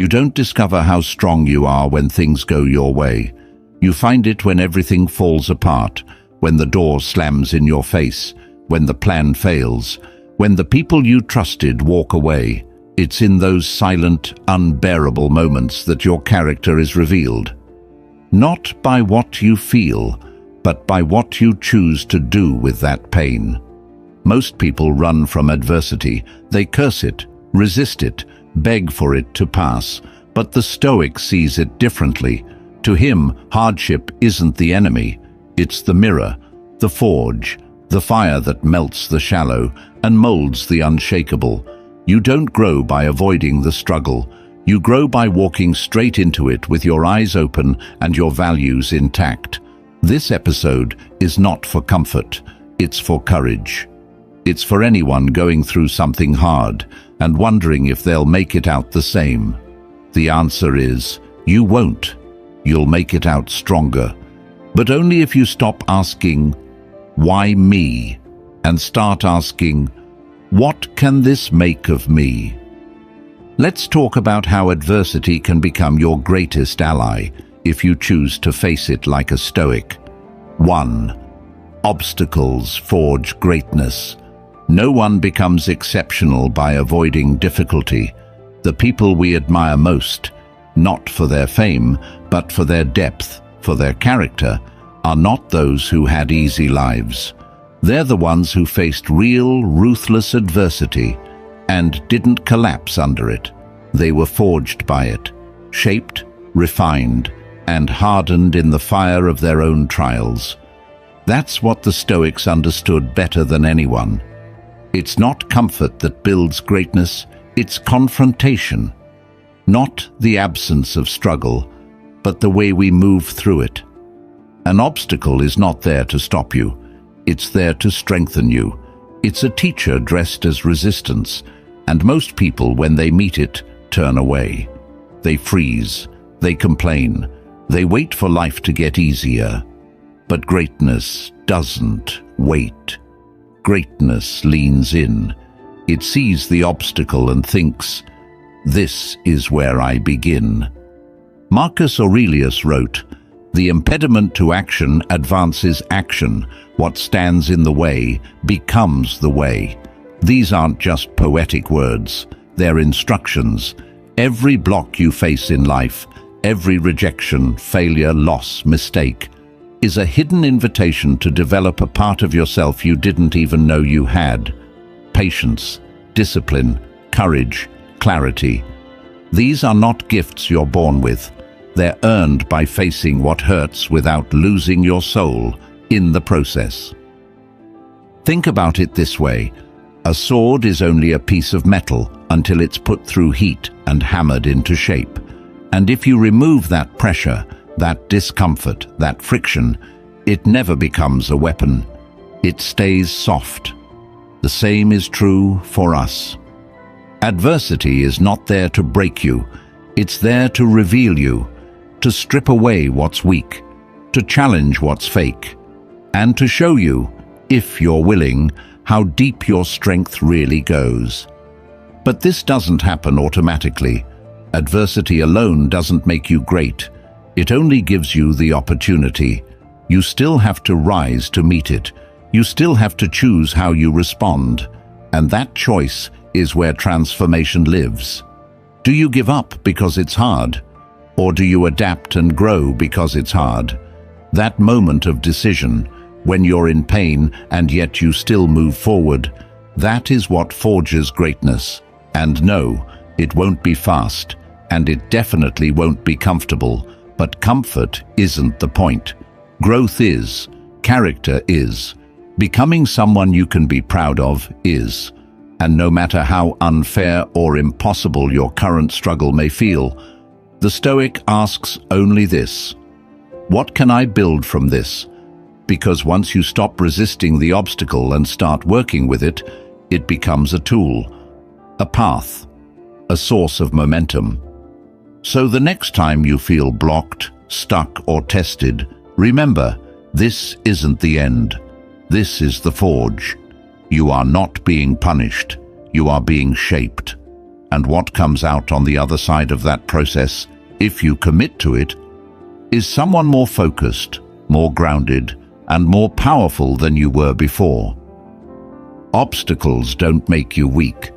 You don't discover how strong you are when things go your way. You find it when everything falls apart, when the door slams in your face, when the plan fails, when the people you trusted walk away. It's in those silent, unbearable moments that your character is revealed. Not by what you feel, but by what you choose to do with that pain. Most people run from adversity. They curse it, resist it, beg for it to pass. But the Stoic sees it differently. To him, hardship isn't the enemy. It's the mirror, the forge, the fire that melts the shallow and molds the unshakable. You don't grow by avoiding the struggle. You grow by walking straight into it with your eyes open and your values intact. This episode is not for comfort. It's for courage. It's for anyone going through something hard and wondering if they'll make it out the same. The answer is, you won't. You'll make it out stronger. But only if you stop asking, why me? And start asking, what can this make of me? Let's talk about how adversity can become your greatest ally if you choose to face it like a Stoic. 1. Obstacles forge greatness. No one becomes exceptional by avoiding difficulty. The people we admire most, not for their fame, but for their depth, for their character, are not those who had easy lives. They're the ones who faced real, ruthless adversity and didn't collapse under it. They were forged by it, shaped, refined, and hardened in the fire of their own trials. That's what the Stoics understood better than anyone. It's not comfort that builds greatness, it's confrontation. Not the absence of struggle, but the way we move through it. An obstacle is not there to stop you. It's there to strengthen you. It's a teacher dressed as resistance, and most people, when they meet it, turn away. They freeze, they complain, they wait for life to get easier. But greatness doesn't wait. Greatness leans in. It sees the obstacle and thinks, this is where I begin. Marcus Aurelius wrote, "The impediment to action advances action. What stands in the way becomes the way." These aren't just poetic words, they're instructions. Every block you face in life, every rejection, failure, loss, mistake, is a hidden invitation to develop a part of yourself you didn't even know you had. Patience, discipline, courage, clarity. These are not gifts you're born with. They're earned by facing what hurts without losing your soul in the process. Think about it this way. A sword is only a piece of metal until it's put through heat and hammered into shape. And if you remove that pressure, that discomfort, that friction, it never becomes a weapon. It stays soft. The same is true for us. Adversity is not there to break you. It's there to reveal you, to strip away what's weak, to challenge what's fake, and to show you, if you're willing, how deep your strength really goes. But this doesn't happen automatically. Adversity alone doesn't make you great. It only gives you the opportunity. You still have to rise to meet it. You still have to choose how you respond. And that choice is where transformation lives. Do you give up because it's hard? Or do you adapt and grow because it's hard? That moment of decision, when you're in pain and yet you still move forward, that is what forges greatness. And no, it won't be fast, and it definitely won't be comfortable, but comfort isn't the point. Growth is, character is, becoming someone you can be proud of is. And no matter how unfair or impossible your current struggle may feel, the Stoic asks only this: what can I build from this? Because once you stop resisting the obstacle and start working with it, it becomes a tool, a path, a source of momentum. So the next time you feel blocked, stuck, or tested, remember, this isn't the end. This is the forge. You are not being punished. You are being shaped. And what comes out on the other side of that process, if you commit to it, is someone more focused, more grounded, and more powerful than you were before. Obstacles don't make you weak.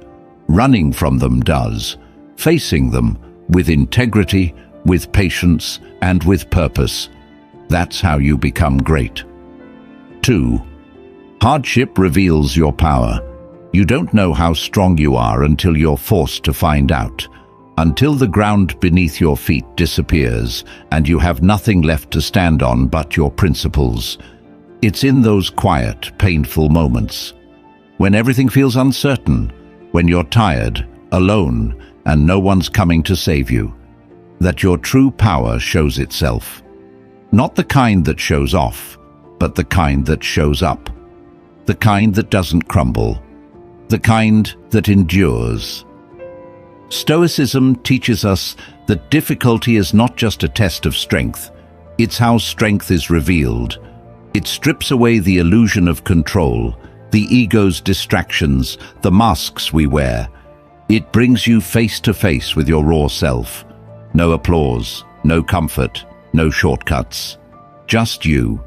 Running from them does. Facing them with integrity, with patience, and with purpose. That's how you become great. 2. Hardship reveals your power. You don't know how strong you are until you're forced to find out. Until the ground beneath your feet disappears and you have nothing left to stand on but your principles. It's in those quiet, painful moments, when everything feels uncertain, when you're tired, alone, and no one's coming to save you, that your true power shows itself. Not the kind that shows off, but the kind that shows up. The kind that doesn't crumble. The kind that endures. Stoicism teaches us that difficulty is not just a test of strength, it's how strength is revealed. It strips away the illusion of control, the ego's distractions, the masks we wear. It brings you face to face with your raw self. No applause, no comfort, no shortcuts. Just you,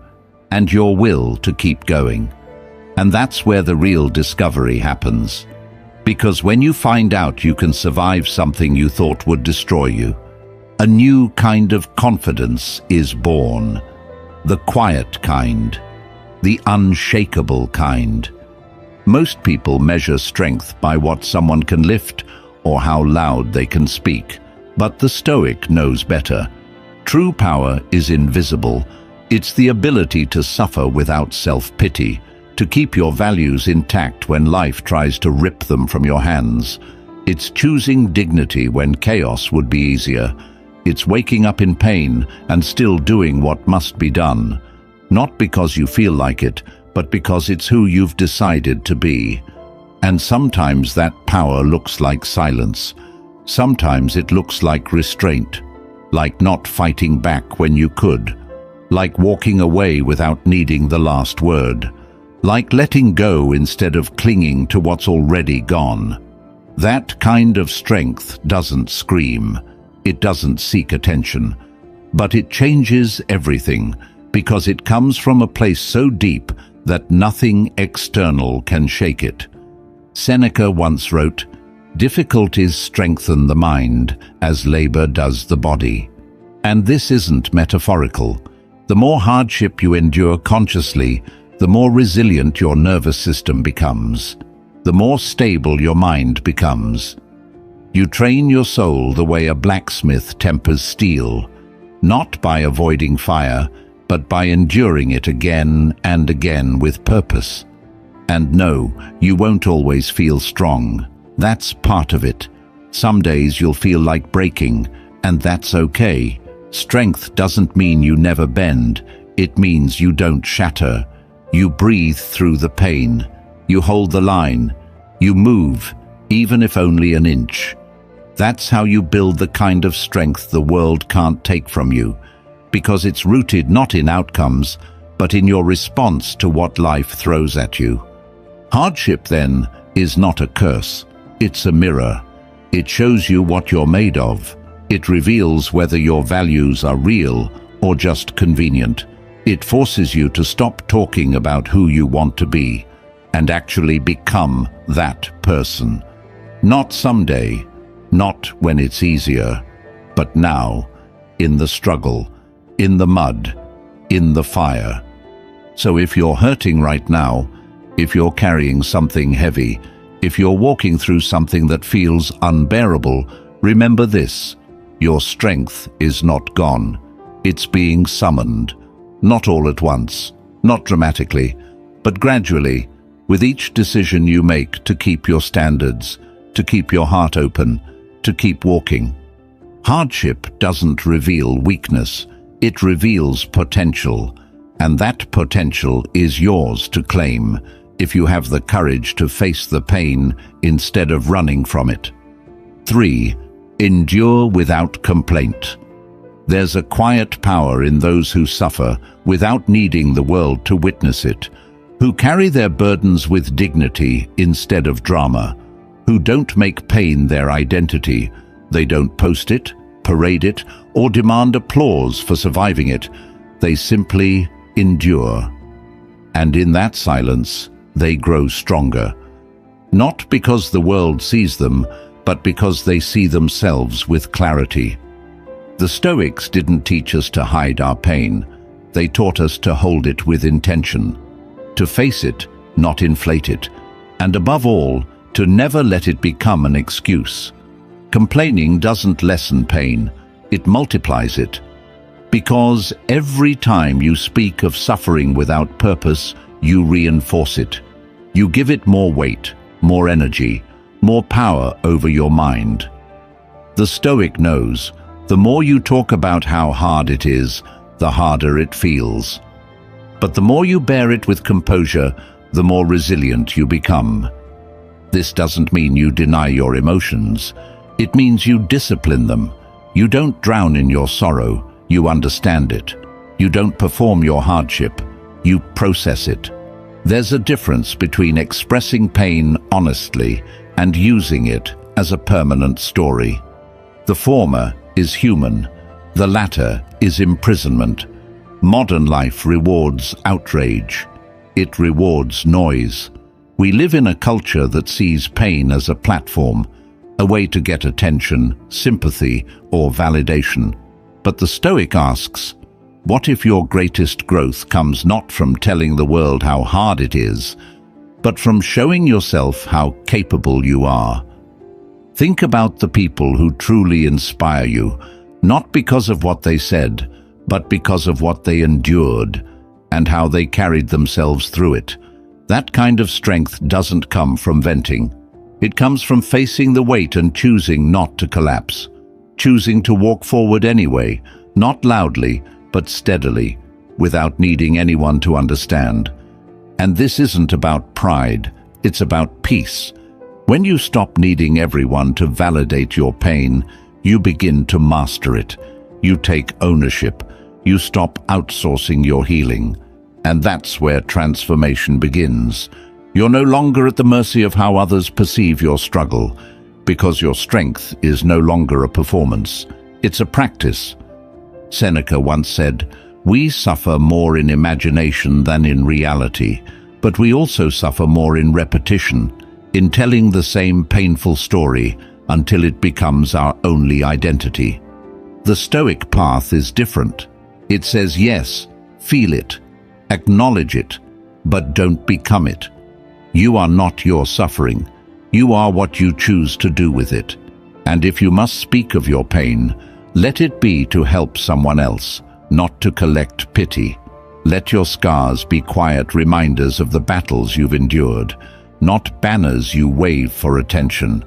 and your will to keep going. And that's where the real discovery happens. Because when you find out you can survive something you thought would destroy you, a new kind of confidence is born. The quiet kind. The unshakable kind. Most people measure strength by what someone can lift or how loud they can speak. But the Stoic knows better. True power is invisible. It's the ability to suffer without self-pity, to keep your values intact when life tries to rip them from your hands. It's choosing dignity when chaos would be easier. It's waking up in pain and still doing what must be done. Not because you feel like it, but because it's who you've decided to be. And sometimes that power looks like silence. Sometimes it looks like restraint, like not fighting back when you could, like walking away without needing the last word, like letting go instead of clinging to what's already gone. That kind of strength doesn't scream, it doesn't seek attention, but it changes everything because it comes from a place so deep that nothing external can shake it. Seneca once wrote, "Difficulties strengthen the mind as labor does the body." And this isn't metaphorical. The more hardship you endure consciously, the more resilient your nervous system becomes, the more stable your mind becomes. You train your soul the way a blacksmith tempers steel, not by avoiding fire, but by enduring it again and again with purpose. And no, you won't always feel strong. That's part of it. Some days you'll feel like breaking, and that's okay. Strength doesn't mean you never bend. It means you don't shatter. You breathe through the pain. You hold the line. You move, even if only an inch. That's how you build the kind of strength the world can't take from you, because it's rooted not in outcomes, but in your response to what life throws at you. Hardship, then, is not a curse. It's a mirror. It shows you what you're made of. It reveals whether your values are real or just convenient. It forces you to stop talking about who you want to be and actually become that person. Not someday, not when it's easier, but now, in the struggle, in the mud, in the fire. So if you're hurting right now, if you're carrying something heavy, if you're walking through something that feels unbearable, remember this: your strength is not gone. It's being summoned. Not all at once, not dramatically, but gradually, with each decision you make to keep your standards, to keep your heart open, to keep walking. Hardship doesn't reveal weakness, it reveals potential, and that potential is yours to claim if you have the courage to face the pain instead of running from it. 3. Endure without complaint. There's a quiet power in those who suffer without needing the world to witness it, who carry their burdens with dignity instead of drama, who don't make pain their identity. They don't post it, parade it, or demand applause for surviving it. They simply endure. And in that silence, they grow stronger. Not because the world sees them, but because they see themselves with clarity. The Stoics didn't teach us to hide our pain. They taught us to hold it with intention, to face it, not inflate it, and above all, to never let it become an excuse. Complaining doesn't lessen pain, it multiplies it. Because every time you speak of suffering without purpose, you reinforce it. You give it more weight, more energy, more power over your mind. The Stoic knows, the more you talk about how hard it is, the harder it feels. But the more you bear it with composure, the more resilient you become. This doesn't mean you deny your emotions. It means you discipline them. You don't drown in your sorrow, you understand it. You don't perform your hardship, you process it. There's a difference between expressing pain honestly and using it as a permanent story. The former is human, the latter is imprisonment. Modern life rewards outrage. It rewards noise. We live in a culture that sees pain as a platform, a way to get attention, sympathy, or validation. But the Stoic asks, what if your greatest growth comes not from telling the world how hard it is, but from showing yourself how capable you are? Think about the people who truly inspire you, not because of what they said, but because of what they endured and how they carried themselves through it. That kind of strength doesn't come from venting. It comes from facing the weight and choosing not to collapse, choosing to walk forward anyway, not loudly, but steadily, without needing anyone to understand. And this isn't about pride, it's about peace. When you stop needing everyone to validate your pain, you begin to master it. You take ownership. You stop outsourcing your healing. And that's where transformation begins. You're no longer at the mercy of how others perceive your struggle, because your strength is no longer a performance. It's a practice. Seneca once said, "We suffer more in imagination than in reality, but we also suffer more in repetition, in telling the same painful story until it becomes our only identity." The Stoic path is different. It says yes, feel it, acknowledge it, but don't become it. You are not your suffering. You are what you choose to do with it. And if you must speak of your pain, let it be to help someone else, not to collect pity. Let your scars be quiet reminders of the battles you've endured, not banners you wave for attention.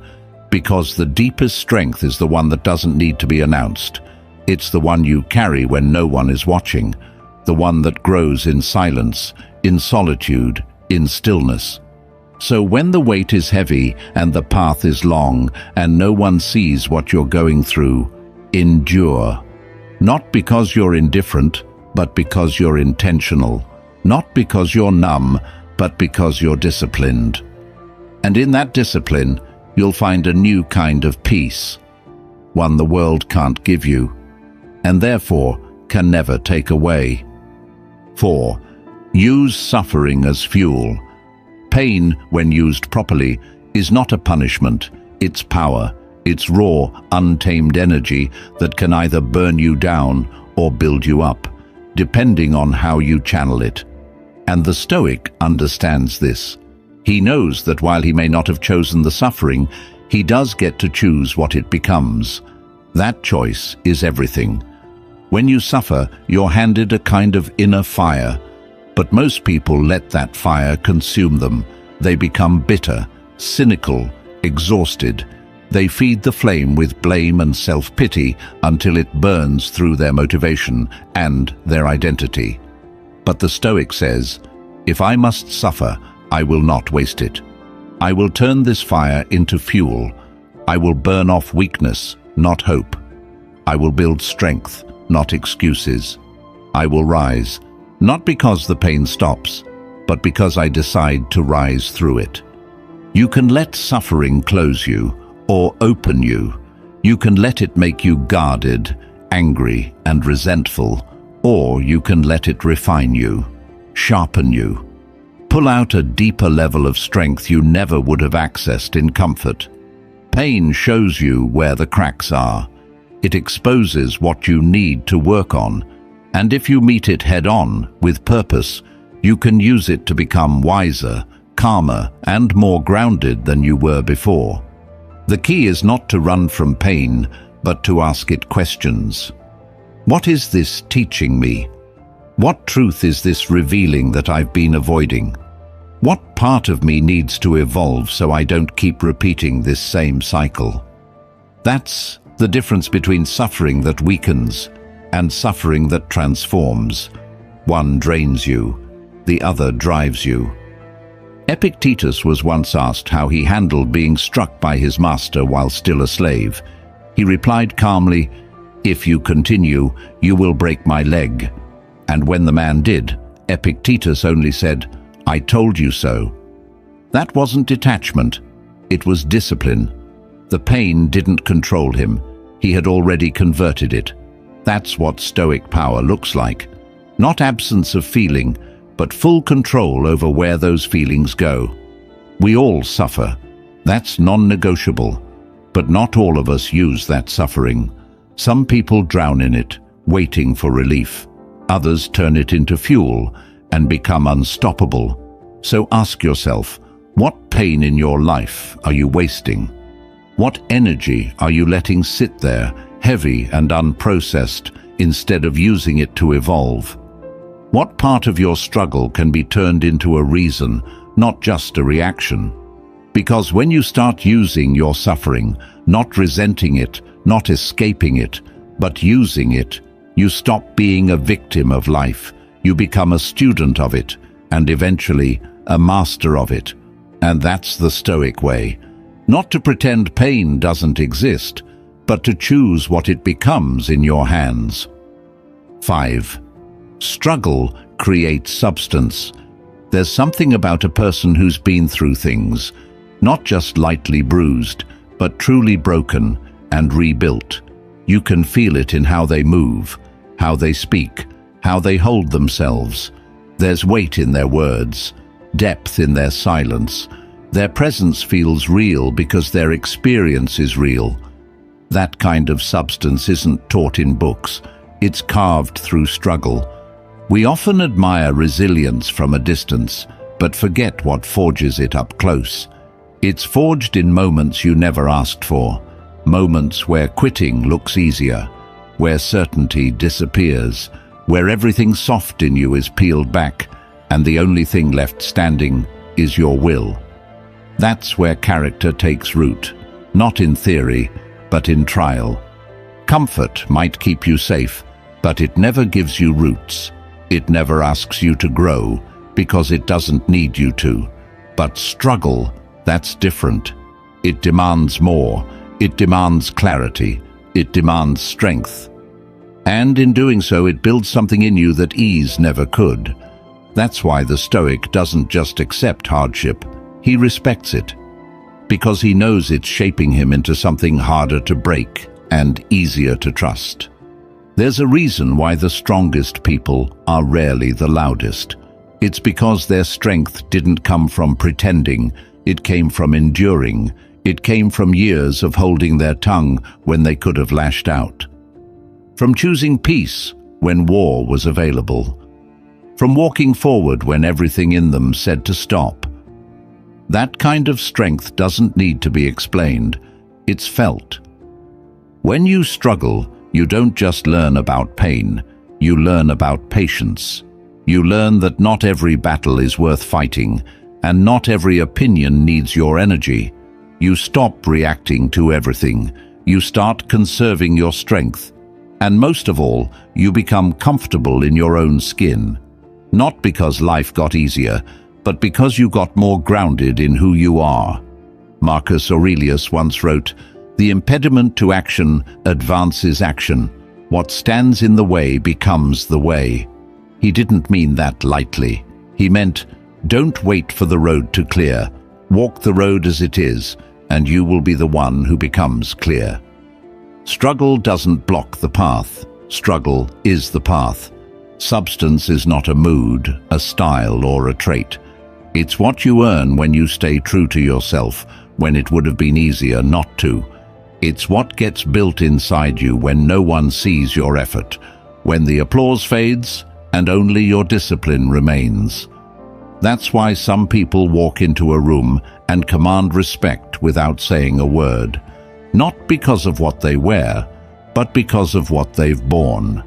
Because the deepest strength is the one that doesn't need to be announced. It's the one you carry when no one is watching, the one that grows in silence, in solitude, in stillness. So when the weight is heavy and the path is long and no one sees what you're going through, endure. Not because you're indifferent, but because you're intentional. Not because you're numb, but because you're disciplined. And in that discipline, you'll find a new kind of peace, one the world can't give you, and therefore can never take away. 4. Use suffering as fuel. Pain, when used properly, is not a punishment, it's power. It's raw, untamed energy that can either burn you down or build you up, depending on how you channel it. And the Stoic understands this. He knows that while he may not have chosen the suffering, he does get to choose what it becomes. That choice is everything. When you suffer, you're handed a kind of inner fire, but most people let that fire consume them. They become bitter, cynical, exhausted. They feed the flame with blame and self-pity until it burns through their motivation and their identity. But the Stoic says, if I must suffer, I will not waste it. I will turn this fire into fuel. I will burn off weakness, not hope. I will build strength, not excuses. I will rise, not because the pain stops, but because I decide to rise through it. You can let suffering close you or open you. You can let it make you guarded, angry, and resentful, or you can let it refine you, sharpen you, pull out a deeper level of strength you never would have accessed in comfort. Pain shows you where the cracks are. It exposes what you need to work on, and if you meet it head-on, with purpose, you can use it to become wiser, calmer, and more grounded than you were before. The key is not to run from pain, but to ask it questions. What is this teaching me? What truth is this revealing that I've been avoiding? What part of me needs to evolve so I don't keep repeating this same cycle? That's the difference between suffering that weakens and suffering that transforms. One drains you, the other drives you. Epictetus was once asked how he handled being struck by his master while still a slave. He replied calmly, "If you continue, you will break my leg." And when the man did, Epictetus only said, "I told you so." That wasn't detachment, it was discipline. The pain didn't control him, he had already converted it. That's what Stoic power looks like. Not absence of feeling, but full control over where those feelings go. We all suffer. That's non-negotiable. But not all of us use that suffering. Some people drown in it, waiting for relief. Others turn it into fuel and become unstoppable. So ask yourself, what pain in your life are you wasting? What energy are you letting sit there, heavy and unprocessed, instead of using it to evolve? What part of your struggle can be turned into a reason, not just a reaction? Because when you start using your suffering, not resenting it, not escaping it, but using it, you stop being a victim of life. You become a student of it, and eventually a master of it. And that's the Stoic way. Not to pretend pain doesn't exist, but to choose what it becomes in your hands. 5. Struggle creates substance. There's something about a person who's been through things, not just lightly bruised, but truly broken and rebuilt. You can feel it in how they move, how they speak, how they hold themselves. There's weight in their words, depth in their silence. Their presence feels real because their experience is real. That kind of substance isn't taught in books. It's carved through struggle. We often admire resilience from a distance, but forget what forges it up close. It's forged in moments you never asked for, moments where quitting looks easier, where certainty disappears, where everything soft in you is peeled back, and the only thing left standing is your will. That's where character takes root, not in theory, but in trial. Comfort might keep you safe, but it never gives you roots. It never asks you to grow, because it doesn't need you to. But struggle, that's different. It demands more. It demands clarity. It demands strength. And in doing so, it builds something in you that ease never could. That's why the Stoic doesn't just accept hardship. He respects it, because he knows it's shaping him into something harder to break and easier to trust. There's a reason why the strongest people are rarely the loudest. It's because their strength didn't come from pretending, it came from enduring. It came from years of holding their tongue when they could have lashed out. From choosing peace when war was available. From walking forward when everything in them said to stop. That kind of strength doesn't need to be explained. It's felt. When you struggle, you don't just learn about pain, you learn about patience. You learn that not every battle is worth fighting, and not every opinion needs your energy. You stop reacting to everything. You start conserving your strength. And most of all, you become comfortable in your own skin. Not because life got easier, but because you got more grounded in who you are. Marcus Aurelius once wrote, "The impediment to action advances action. What stands in the way becomes the way." He didn't mean that lightly. He meant, don't wait for the road to clear. Walk the road as it is, and you will be the one who becomes clear. Struggle doesn't block the path. Struggle is the path. Substance is not a mood, a style, or a trait. It's what you earn when you stay true to yourself, when it would have been easier not to. It's what gets built inside you when no one sees your effort, when the applause fades and only your discipline remains. That's why some people walk into a room and command respect without saying a word, not because of what they wear, but because of what they've borne.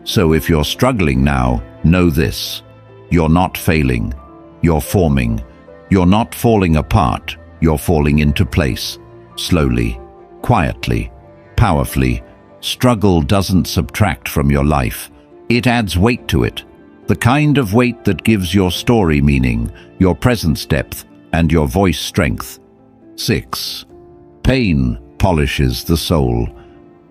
So if you're struggling now, know this: you're not failing, you're forming. You're not falling apart, you're falling into place, slowly, quietly, powerfully. Struggle doesn't subtract from your life, it adds weight to it. The kind of weight that gives your story meaning, your presence depth, and your voice strength. 6. Pain polishes the soul.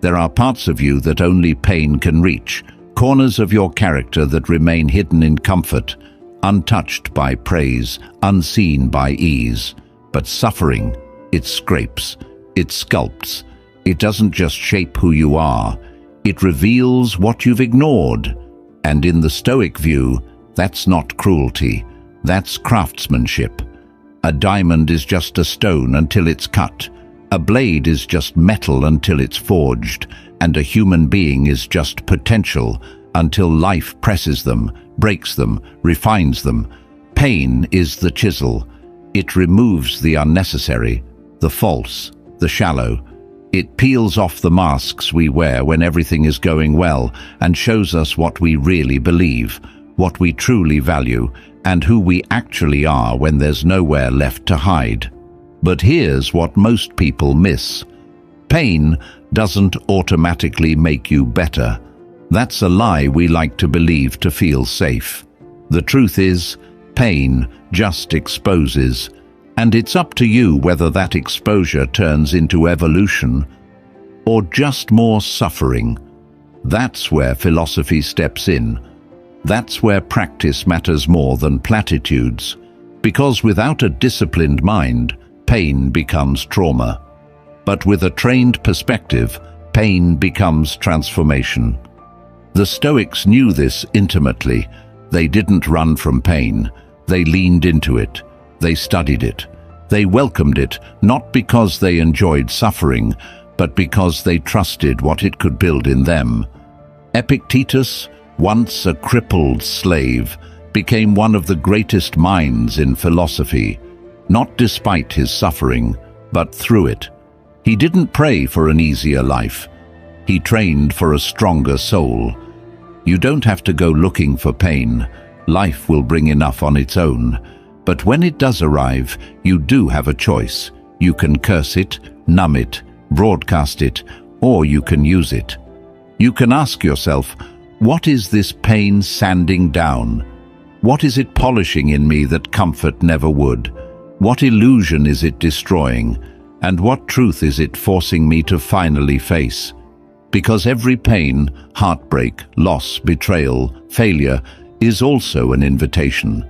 There are parts of you that only pain can reach, corners of your character that remain hidden in comfort, untouched by praise, unseen by ease. But suffering, it scrapes, it sculpts. It doesn't just shape who you are, it reveals what you've ignored. And in the Stoic view, that's not cruelty, that's craftsmanship. A diamond is just a stone until it's cut. A blade is just metal until it's forged. And a human being is just potential until life presses them, breaks them, refines them. Pain is the chisel. It removes the unnecessary, the false, the shallow. It peels off the masks we wear when everything is going well and shows us what we really believe, what we truly value, and who we actually are when there's nowhere left to hide. But here's what most people miss. Pain doesn't automatically make you better. That's a lie we like to believe to feel safe. The truth is, pain just exposes. And it's up to you whether that exposure turns into evolution or just more suffering. That's where philosophy steps in. That's where practice matters more than platitudes. Because without a disciplined mind, pain becomes trauma. But with a trained perspective, pain becomes transformation. The Stoics knew this intimately. They didn't run from pain. They leaned into it. They studied it. They welcomed it, not because they enjoyed suffering, but because they trusted what it could build in them. Epictetus, once a crippled slave, became one of the greatest minds in philosophy, not despite his suffering, but through it. He didn't pray for an easier life. He trained for a stronger soul. You don't have to go looking for pain. Life will bring enough on its own. But when it does arrive, you do have a choice. You can curse it, numb it, broadcast it, or you can use it. You can ask yourself, what is this pain sanding down? What is it polishing in me that comfort never would? What illusion is it destroying? And what truth is it forcing me to finally face? Because every pain, heartbreak, loss, betrayal, failure is also an invitation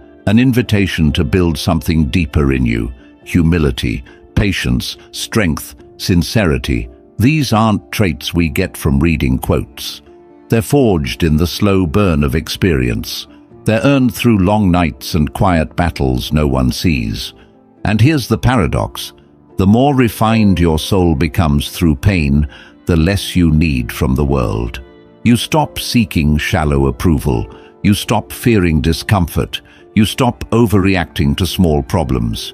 to build something deeper in you: humility, patience, strength, sincerity. These aren't traits we get from reading quotes. They're forged in the slow burn of experience. They're earned through long nights and quiet battles no one sees. And here's the paradox. The more refined your soul becomes through pain, the less you need from the world. You stop seeking shallow approval. You stop fearing discomfort. You stop overreacting to small problems.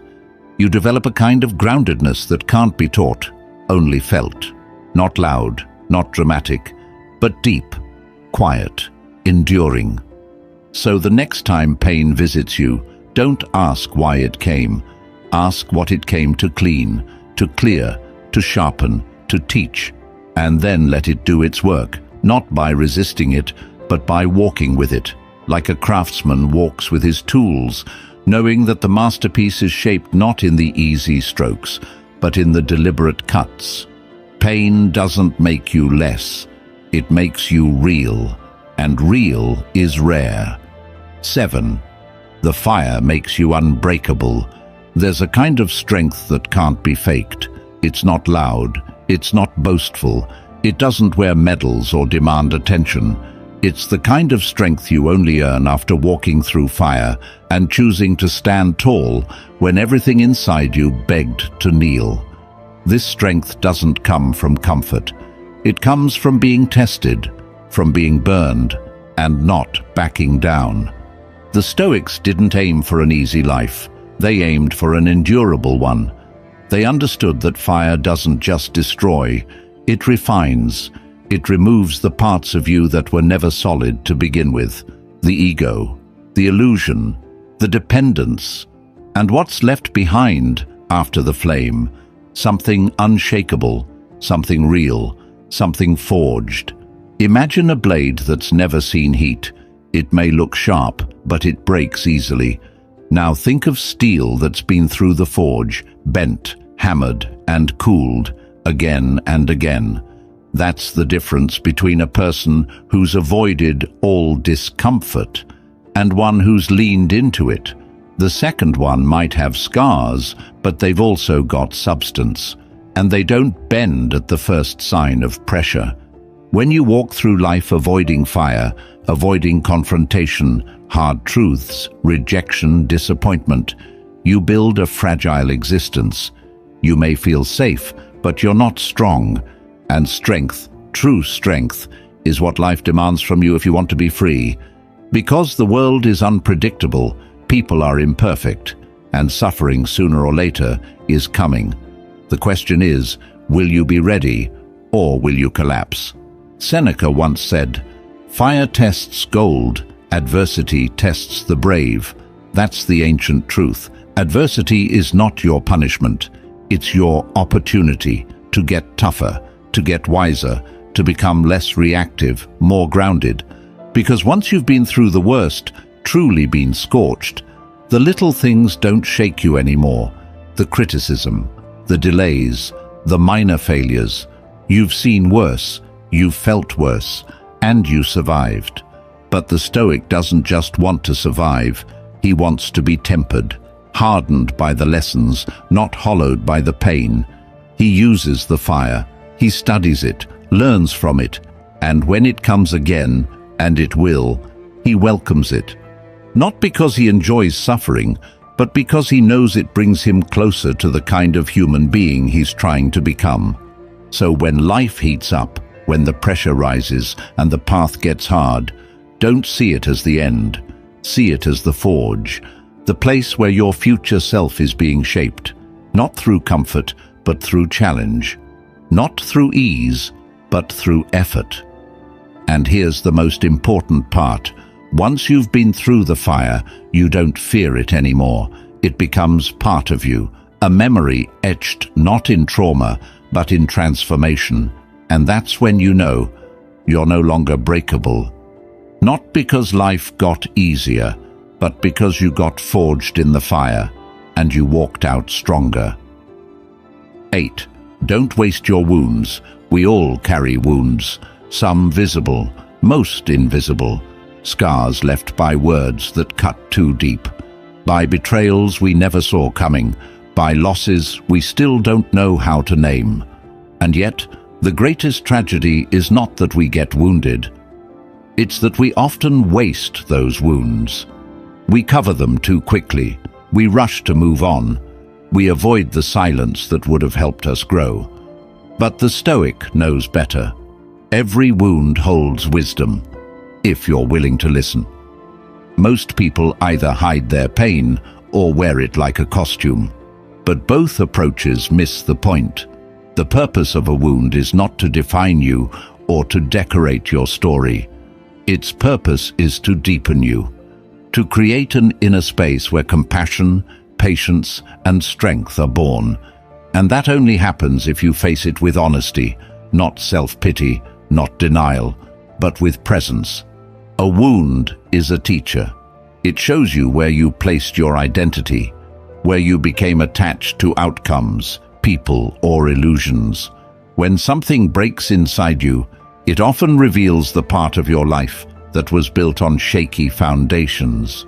You develop a kind of groundedness that can't be taught, only felt. Not loud, not dramatic, but deep, quiet, enduring. So the next time pain visits you, don't ask why it came. Ask what it came to clean, to clear, to sharpen, to teach, and then let it do its work, not by resisting it, but by walking with it, like a craftsman walks with his tools, knowing that the masterpiece is shaped not in the easy strokes, but in the deliberate cuts. Pain doesn't make you less, it makes you real, and real is rare. 7. The fire makes you unbreakable. There's a kind of strength that can't be faked. It's not loud, it's not boastful, it doesn't wear medals or demand attention. It's the kind of strength you only earn after walking through fire and choosing to stand tall when everything inside you begged to kneel. This strength doesn't come from comfort. It comes from being tested, from being burned, and not backing down. The Stoics didn't aim for an easy life. They aimed for an endurable one. They understood that fire doesn't just destroy, it refines. It removes the parts of you that were never solid to begin with. The ego, the illusion, the dependence. And what's left behind after the flame? Something unshakable, something real, something forged. Imagine a blade that's never seen heat. It may look sharp, but it breaks easily. Now think of steel that's been through the forge, bent, hammered, and cooled, again and again. That's the difference between a person who's avoided all discomfort and one who's leaned into it. The second one might have scars, but they've also got substance, and they don't bend at the first sign of pressure. When you walk through life avoiding fire, avoiding confrontation, hard truths, rejection, disappointment, you build a fragile existence. You may feel safe, but you're not strong. And strength, true strength, is what life demands from you if you want to be free. Because the world is unpredictable, people are imperfect, and suffering sooner or later is coming. The question is, will you be ready, or will you collapse? Seneca once said, "Fire tests gold, adversity tests the brave." That's the ancient truth. Adversity is not your punishment. It's your opportunity to get tougher, to get wiser, to become less reactive, more grounded. Because once you've been through the worst, truly been scorched, the little things don't shake you anymore. The criticism, the delays, the minor failures. You've seen worse, you've felt worse, and you survived. But the Stoic doesn't just want to survive, he wants to be tempered, hardened by the lessons, not hollowed by the pain. He uses the fire. He studies it, learns from it, and when it comes again, and it will, he welcomes it. Not because he enjoys suffering, but because he knows it brings him closer to the kind of human being he's trying to become. So when life heats up, when the pressure rises and the path gets hard, don't see it as the end. See it as the forge, the place where your future self is being shaped, not through comfort, but through challenge. Not through ease, but through effort. And here's the most important part. Once you've been through the fire, you don't fear it anymore. It becomes part of you, a memory etched not in trauma, but in transformation. And that's when you know you're no longer breakable. Not because life got easier, but because you got forged in the fire, and you walked out stronger. 8. Don't waste your wounds. We all carry wounds, some visible, most invisible, scars left by words that cut too deep, by betrayals we never saw coming, by losses we still don't know how to name. And yet, the greatest tragedy is not that we get wounded. It's that we often waste those wounds. We cover them too quickly. We rush to move on. We avoid the silence that would have helped us grow. But the Stoic knows better. Every wound holds wisdom, if you're willing to listen. Most people either hide their pain or wear it like a costume. But both approaches miss the point. The purpose of a wound is not to define you or to decorate your story. Its purpose is to deepen you, to create an inner space where compassion, patience, and strength are born. And that only happens if you face it with honesty, not self-pity, not denial, but with presence. A wound is a teacher. It shows you where you placed your identity, where you became attached to outcomes, people, or illusions. When something breaks inside you, it often reveals the part of your life that was built on shaky foundations.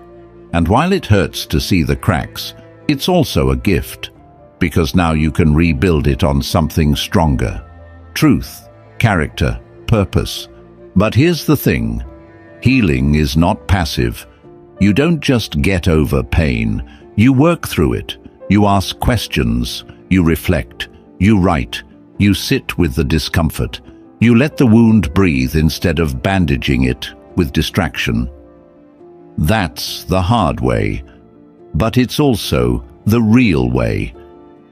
And while it hurts to see the cracks, It's also a gift, because now you can rebuild it on something stronger. Truth, character, purpose. But here's the thing. Healing is not passive. You don't just get over pain. You work through it. You ask questions. You reflect. You write. You sit with the discomfort. You let the wound breathe instead of bandaging it with distraction. That's the hard way. But it's also the real way.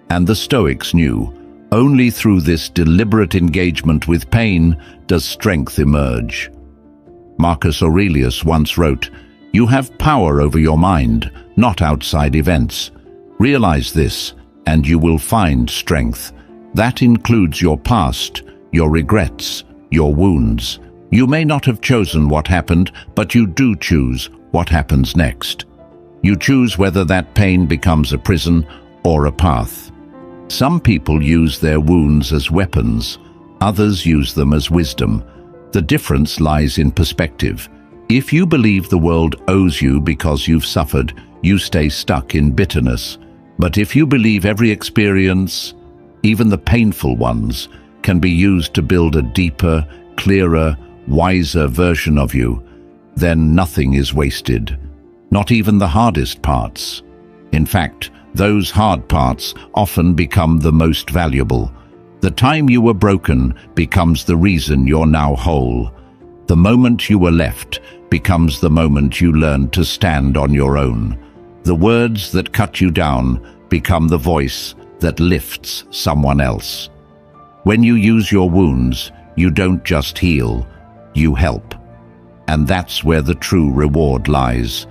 And the Stoics knew, only through this deliberate engagement with pain does strength emerge. Marcus Aurelius once wrote, "You have power over your mind, not outside events. Realize this, and you will find strength. That includes your past, your regrets, your wounds. You may not have chosen what happened, but you do choose what happens next. You choose whether that pain becomes a prison or a path." Some people use their wounds as weapons, others use them as wisdom. The difference lies in perspective. If you believe the world owes you because you've suffered, you stay stuck in bitterness. But if you believe every experience, even the painful ones, can be used to build a deeper, clearer, wiser version of you, then nothing is wasted. Not even the hardest parts. In fact, those hard parts often become the most valuable. The time you were broken becomes the reason you're now whole. The moment you were left becomes the moment you learn to stand on your own. The words that cut you down become the voice that lifts someone else. When you use your wounds, you don't just heal, you help. And that's where the true reward lies.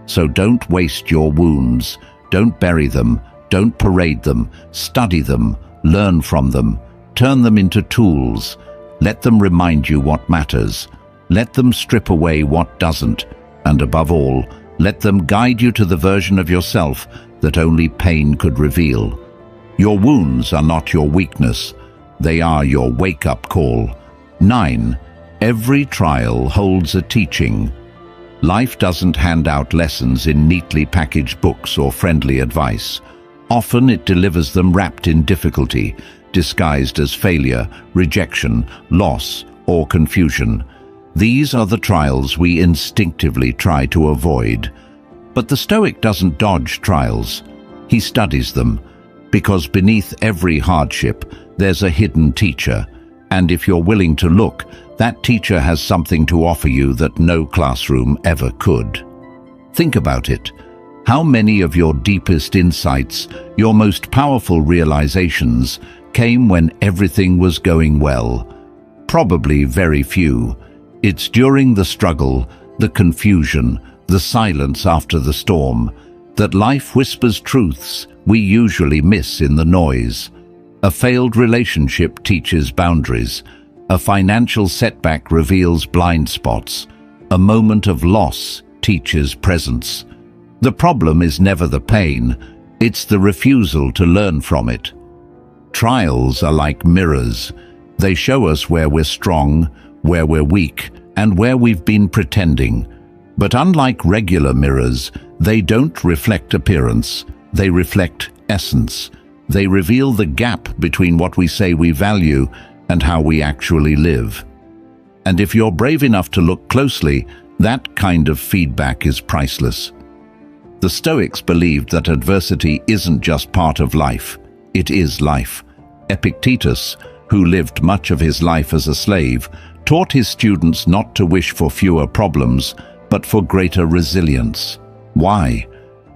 So don't waste your wounds. Don't bury them, don't parade them, study them, learn from them, turn them into tools. Let them remind you what matters. Let them strip away what doesn't. And above all, let them guide you to the version of yourself that only pain could reveal. Your wounds are not your weakness. They are your wake-up call. 9. Every trial holds a teaching. Life doesn't hand out lessons in neatly packaged books or friendly advice. Often it delivers them wrapped in difficulty, disguised as failure, rejection, loss, or confusion. These are the trials we instinctively try to avoid. But the Stoic doesn't dodge trials. He studies them, because beneath every hardship, there's a hidden teacher. And if you're willing to look, that teacher has something to offer you that no classroom ever could. Think about it. How many of your deepest insights, your most powerful realizations, came when everything was going well? Probably very few. It's during the struggle, the confusion, the silence after the storm, that life whispers truths we usually miss in the noise. A failed relationship teaches boundaries. A financial setback reveals blind spots. A moment of loss teaches presence. The problem is never the pain, it's the refusal to learn from it. Trials are like mirrors. They show us where we're strong, where we're weak, and where we've been pretending. But unlike regular mirrors, they don't reflect appearance, they reflect essence. They reveal the gap between what we say we value and how we actually live. And if you're brave enough to look closely, that kind of feedback is priceless. The Stoics believed that adversity isn't just part of life, it is life. Epictetus, who lived much of his life as a slave, taught his students not to wish for fewer problems, but for greater resilience. Why?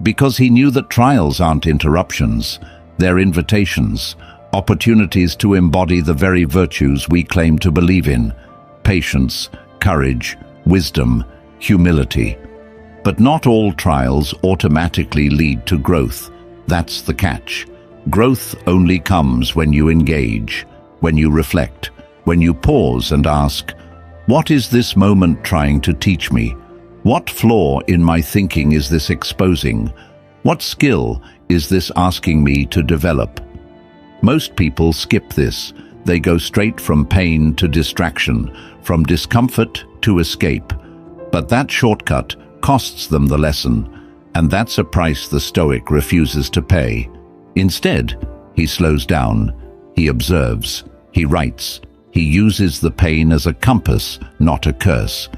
Because he knew that trials aren't interruptions, they're invitations, opportunities to embody the very virtues we claim to believe in: patience, courage, wisdom, humility. But not all trials automatically lead to growth. That's the catch. Growth only comes when you engage, when you reflect, when you pause and ask, what is this moment trying to teach me? What flaw in my thinking is this exposing? What skill is this asking me to develop? Most people skip this. They go straight from pain to distraction, from discomfort to escape. But that shortcut costs them the lesson. And that's a price the Stoic refuses to pay. Instead, he slows down, he observes, he writes, he uses the pain as a compass, not a curse.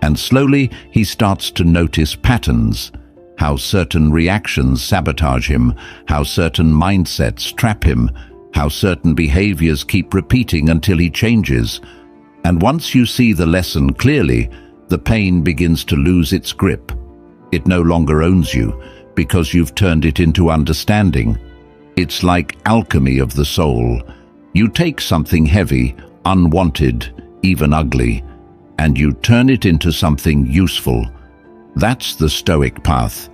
And slowly he starts to notice patterns, how certain reactions sabotage him, how certain mindsets trap him, how certain behaviors keep repeating until he changes. And once you see the lesson clearly, the pain begins to lose its grip. It no longer owns you because you've turned it into understanding. It's like alchemy of the soul. You take something heavy, unwanted, even ugly, and you turn it into something useful. That's the Stoic path.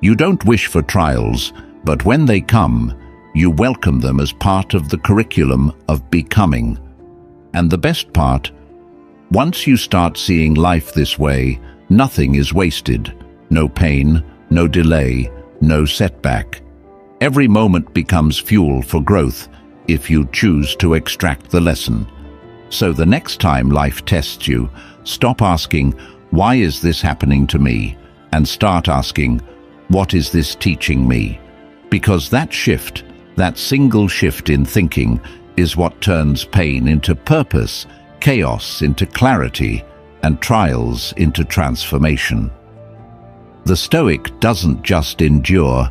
You don't wish for trials, but when they come, you welcome them as part of the curriculum of becoming. And the best part, once you start seeing life this way, nothing is wasted. No pain, no delay, no setback. Every moment becomes fuel for growth if you choose to extract the lesson. So the next time life tests you, stop asking, "Why is this happening to me?" and start asking, "What is this teaching me?" Because that shift, that single shift in thinking, is what turns pain into purpose, chaos into clarity, and trials into transformation. The Stoic doesn't just endure,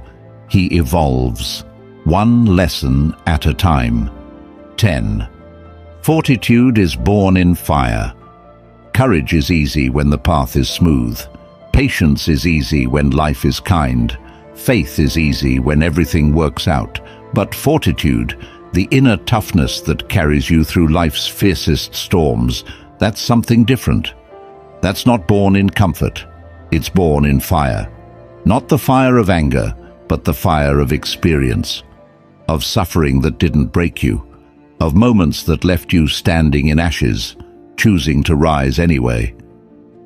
he evolves, one lesson at a time. 10. Fortitude is born in fire. Courage is easy when the path is smooth. Patience is easy when life is kind. Faith is easy when everything works out. But fortitude, the inner toughness that carries you through life's fiercest storms, that's something different. That's not born in comfort. It's born in fire. Not the fire of anger, but the fire of experience, of suffering that didn't break you, of moments that left you standing in ashes, choosing to rise anyway.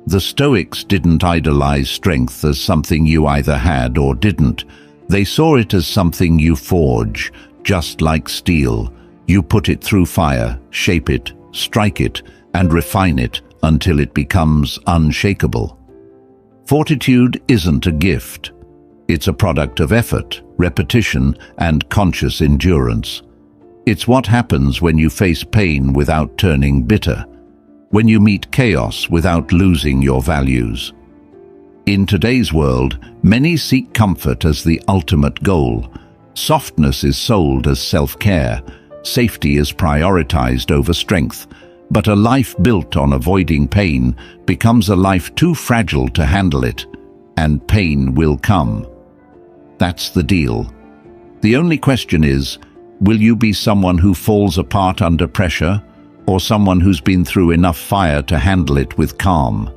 The Stoics didn't idolize strength as something you either had or didn't. They saw it as something you forge, just like steel. You put it through fire, shape it, strike it, and refine it until it becomes unshakable. Fortitude isn't a gift. It's a product of effort, repetition, and conscious endurance. It's what happens when you face pain without turning bitter, when you meet chaos without losing your values. In today's world, many seek comfort as the ultimate goal. Softness is sold as self-care. Safety is prioritized over strength. But a life built on avoiding pain becomes a life too fragile to handle it, and pain will come. That's the deal. The only question is, will you be someone who falls apart under pressure, or someone who's been through enough fire to handle it with calm?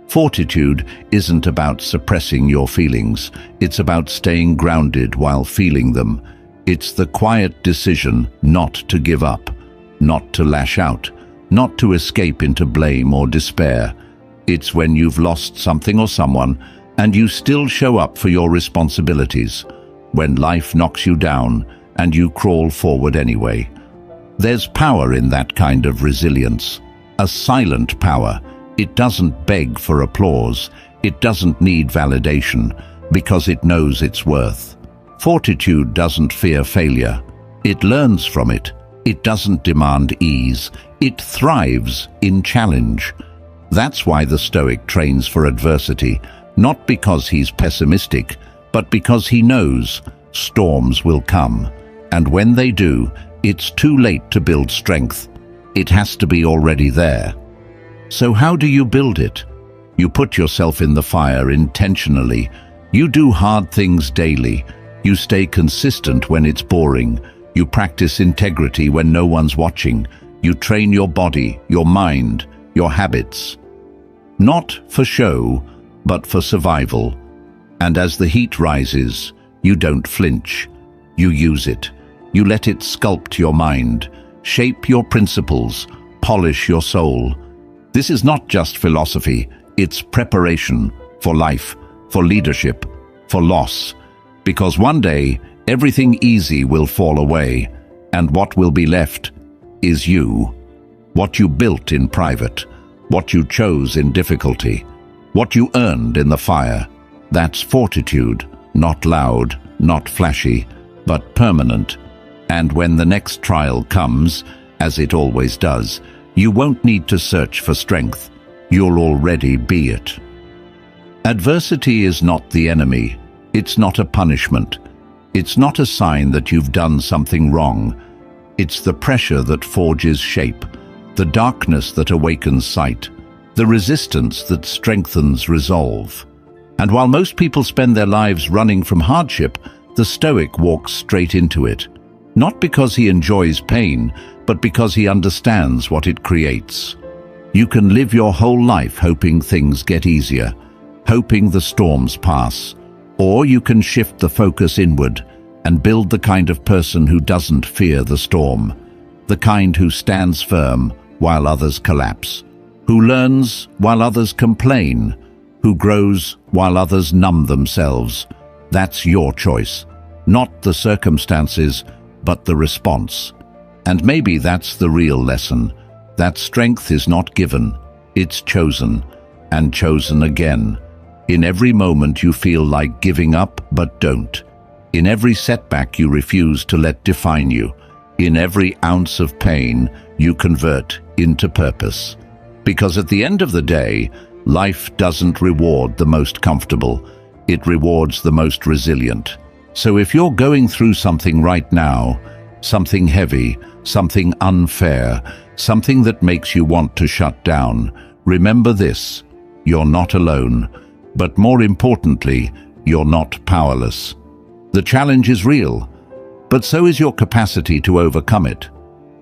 Fortitude isn't about suppressing your feelings. It's about staying grounded while feeling them. It's the quiet decision not to give up, not to lash out, not to escape into blame or despair. It's when you've lost something or someone and you still show up for your responsibilities, when life knocks you down and you crawl forward anyway. There's power in that kind of resilience, a silent power. It doesn't beg for applause. It doesn't need validation because it knows its worth. Fortitude doesn't fear failure. It learns from it. It doesn't demand ease. It thrives in challenge. That's why the Stoic trains for adversity, not because he's pessimistic, but because he knows storms will come. And when they do, it's too late to build strength. It has to be already there. So how do you build it? You put yourself in the fire intentionally. You do hard things daily. You stay consistent when it's boring. You practice integrity when no one's watching. You train your body, your mind, your habits. Not for show, but for survival. And as the heat rises, you don't flinch. You use it. You let it sculpt your mind, shape your principles, polish your soul. This is not just philosophy, it's preparation for life, for leadership, for loss. Because one day, everything easy will fall away, and what will be left is you. What you built in private, what you chose in difficulty, what you earned in the fire. That's fortitude, not loud, not flashy, but permanent. And when the next trial comes, as it always does, you won't need to search for strength. You'll already be it. Adversity is not the enemy. It's not a punishment. It's not a sign that you've done something wrong. It's the pressure that forges shape, the darkness that awakens sight, the resistance that strengthens resolve. And while most people spend their lives running from hardship, the Stoic walks straight into it. Not because he enjoys pain, but because he understands what it creates. You can live your whole life hoping things get easier, hoping the storms pass, or you can shift the focus inward and build the kind of person who doesn't fear the storm, the kind who stands firm while others collapse, who learns while others complain, who grows while others numb themselves. That's your choice, not the circumstances, but the response. And maybe that's the real lesson, that strength is not given, it's chosen, and chosen again. In every moment you feel like giving up, but don't. In every setback you refuse to let define you. In every ounce of pain you convert into purpose. Because at the end of the day, life doesn't reward the most comfortable, it rewards the most resilient. So if you're going through something right now, something heavy, something unfair, something that makes you want to shut down, remember this: you're not alone. But more importantly, you're not powerless. The challenge is real, but so is your capacity to overcome it.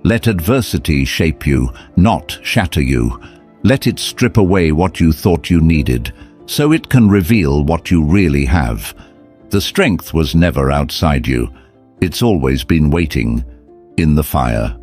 Let adversity shape you, not shatter you. Let it strip away what you thought you needed, so it can reveal what you really have. The strength was never outside you. It's always been waiting in the fire.